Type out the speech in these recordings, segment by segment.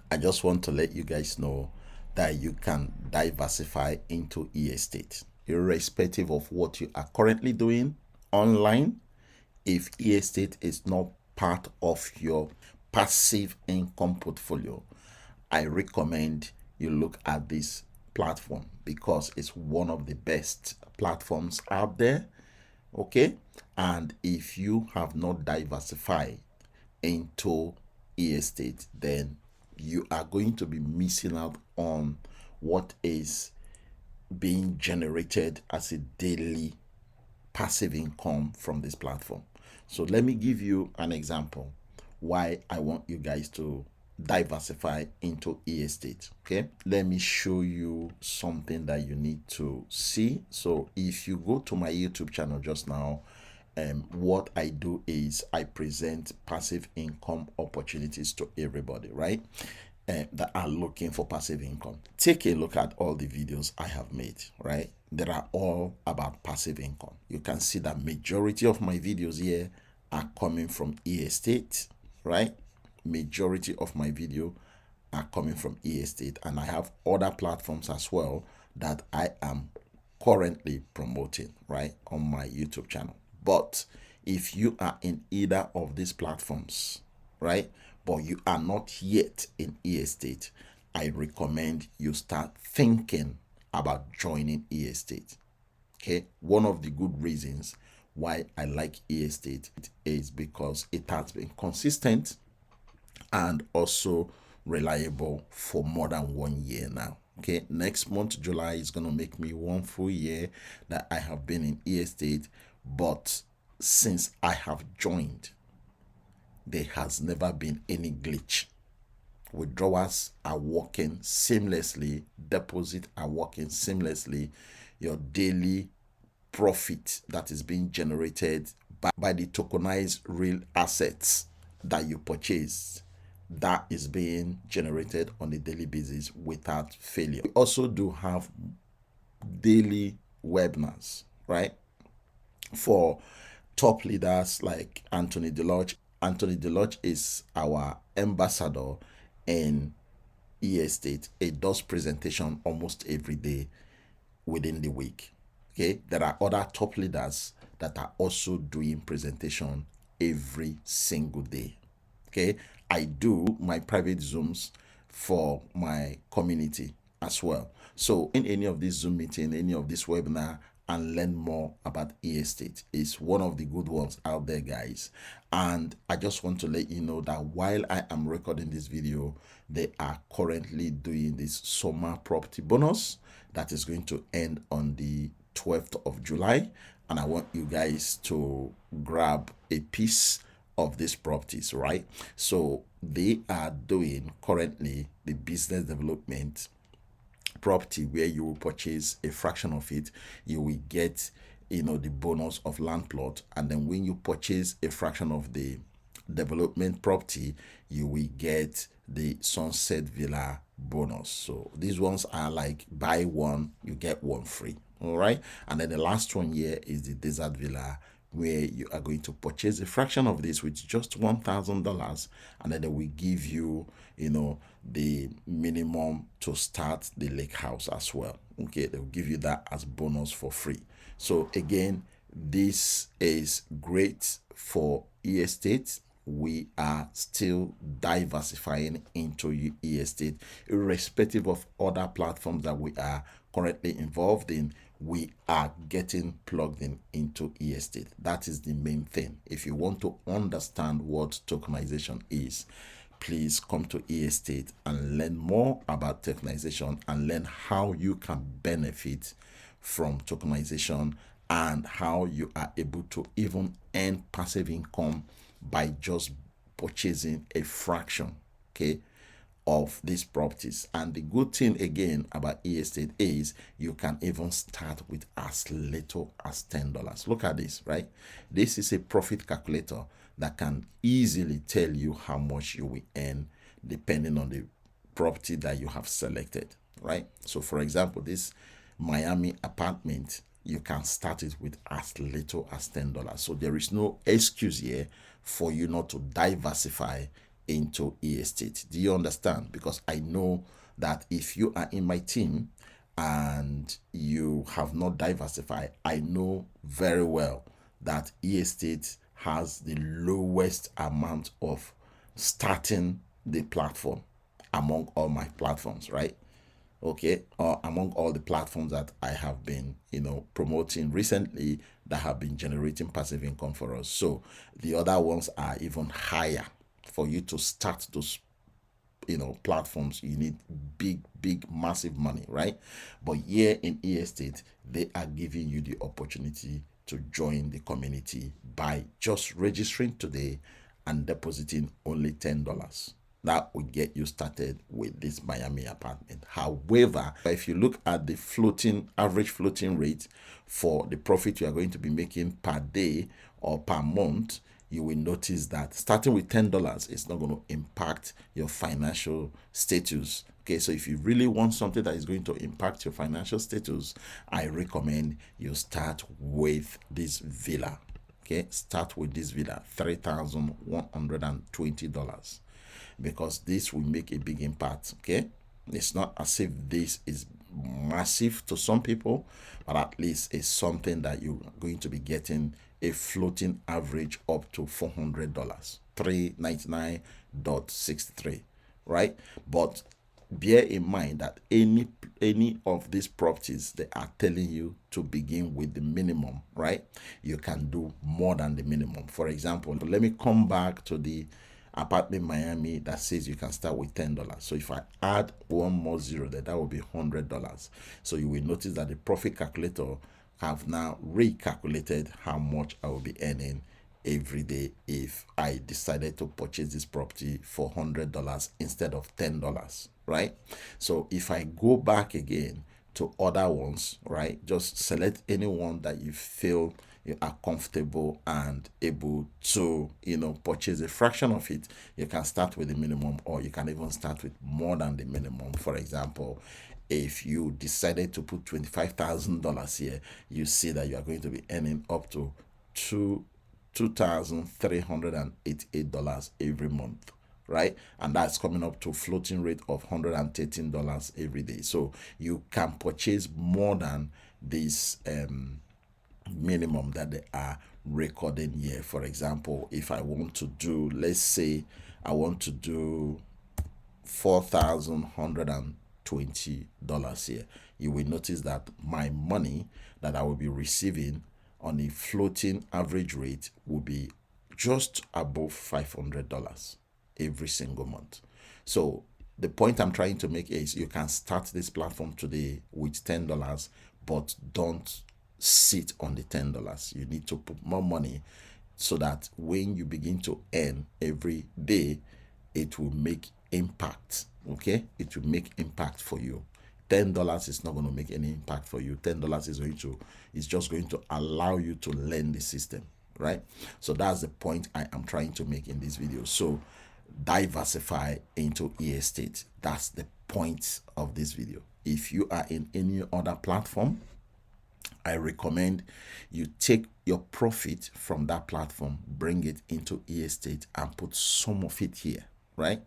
I just want to let you guys know that you can diversify into e-estate, irrespective of what you are currently doing online. If e-estate is not part of your passive income portfolio, I recommend you look at this platform because it's one of the best platforms out there. Okay, and if you have not diversified into e-estate, then you are going to be missing out on what is being generated as a daily passive income from this platform. So let me give you an example why I want you guys to diversify into e-estate. Okay, let me show you something that you need to see. So if you go to my YouTube channel just now, what I do is I present passive income opportunities to everybody, right? That are looking for passive income. Take a look at all the videos I have made, right? They are all about passive income. You can see that majority of my videos here are coming from e-estate, right? Majority of my video are coming from e-estate, and I have other platforms as well that I am currently promoting, right, on my YouTube channel. But if you are in either of these platforms, right, but you are not yet in e-estate, I recommend you start thinking about joining e-estate. Okay, one of the good reasons why I like e-estate is because it has been consistent and also reliable for more than 1 year now. Okay, next month July is going to make me 1 full year that I have been in e-estate, but since I have joined, there has never been any glitch. Withdrawals are working seamlessly, deposit are working seamlessly. Your daily profit that is being generated by the tokenized real assets that you purchase, that is being generated on a daily basis without failure. We also do have daily webinars, right, for top leaders like Anthony Deloach. Anthony Deloach is our ambassador in e-estate. It does presentation almost every day within the week. Okay, there are other top leaders that are also doing presentation every single day. Okay, I do my private Zooms for my community as well. So in any of these Zoom meeting, any of this webinar, and learn more about e-estate is one of the good ones out there, guys. And I just want to let you know that while I am recording this video, they are currently doing this summer property bonus that is going to end on the 12th of July. And I want you guys to grab a piece of these properties, right? So they are doing currently the business development property where you will purchase a fraction of it, you will get, the bonus of land plot. And then when you purchase a fraction of the development property, you will get the sunset villa bonus. So these ones are like buy one you get one free. All right, and then the last one here is the desert villa, where you are going to purchase a fraction of this with just $1,000, and then they will give you, the minimum to start the lake house as well. Okay, they will give you that as bonus for free. So again, this is great for e-estate. We are still diversifying into e-estate, irrespective of other platforms that we are currently involved in. We are getting plugged into e-estate. That is the main thing. If you want to understand what tokenization is, please come to e-estate and learn more about tokenization and learn how you can benefit from tokenization and how you are able to even earn passive income by just purchasing a fraction, okay, of these properties. And the good thing again about e-estate is you can even start with as little as $10. Look at this, right? This is a profit calculator that can easily tell you how much you will earn depending on the property that you have selected, right? So for example, this Miami apartment, you can start it with as little as $10. So there is no excuse here for you not to diversify into e-estate. Do you understand? Because I know that if you are in my team and you have not diversified, I know very well that e-estate has the lowest amount of starting the platform among all my platforms, right? Okay, or among all the platforms that I have been, promoting recently that have been generating passive income for us. So the other ones are even higher. For you to start those platforms, you need big massive money, right? But here in e-estate, they are giving you the opportunity to join the community by just registering today and depositing only $10. That will get you started with this Miami apartment. However, if you look at the average floating rate for the profit you are going to be making per day or per month, you will notice that starting with $10 is not going to impact your financial status. Okay, so if you really want something that is going to impact your financial status, I recommend you start with this villa. Okay, start with this villa, $3,120, because this will make a big impact. Okay, it's not as if this is massive to some people, but at least it's something that you're going to be getting a floating average up to $400, 399.63, right? But bear in mind that any of these properties, they are telling you to begin with the minimum, right? You can do more than the minimum. For example, let me come back to the apartment Miami that says you can start with $10. So if I add one more zero there, that will be $100. So you will notice that the profit calculator have now recalculated how much I will be earning every day if I decided to purchase this property for $100 instead of $10, right? So if I go back again to other ones, right, just select any one that you feel you are comfortable and able to, purchase a fraction of it. You can start with the minimum, or you can even start with more than the minimum. For example, if you decided to put $25,000 here, you see that you are going to be earning up to $2,388 every month, right? And that's coming up to floating rate of $113 every day. So you can purchase more than this minimum that they are recording here. For example, if I want to do, let's say I want to do $4,120 here, you will notice that my money that I will be receiving on a floating average rate will be just above $500 every single month. So the point I'm trying to make is you can start this platform today with $10, but don't sit on the $10. You need to put more money so that when you begin to earn every day, it will make impact. Okay, it will make impact for you. $10 is not going to make any impact for you. $10 is just going to allow you to learn the system, right? So that's the point I am trying to make in this video. So diversify into e-estate. That's the point of this video. If you are in any other platform, I recommend you take your profit from that platform, bring it into e-estate and put some of it here, right?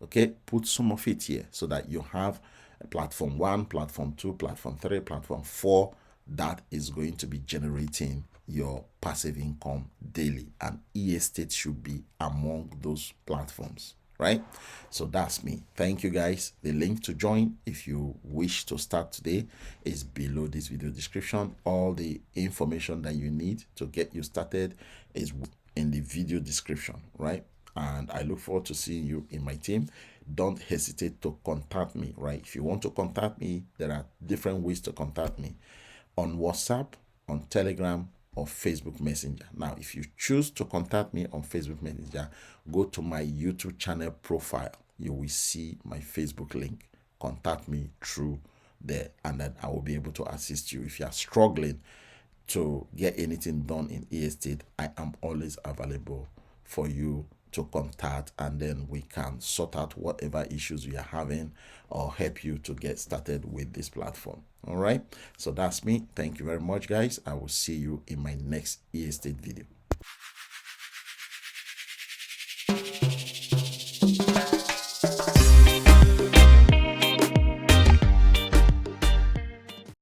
Okay, put some of it here so that you have a platform 1, platform 2, platform 3, platform 4 that is going to be generating your passive income daily, and e-estate should be among those platforms, right? So that's me. Thank you guys. The link to join if you wish to start today is below this video description. All the information that you need to get you started is in the video description, right? And I look forward to seeing you in my team. Don't hesitate to contact me, right? If you want to contact me, there are different ways to contact me: on WhatsApp, on Telegram, or Facebook Messenger. Now, if you choose to contact me on Facebook Messenger, go to my YouTube channel profile. You will see my Facebook link. Contact me through there, and then I will be able to assist you. If you are struggling to get anything done in e-estate, I am always available for you to contact, and then we can sort out whatever issues you are having or help you to get started with this platform. All right, so that's me. Thank you very much, guys. I will see you in my next e-estate video.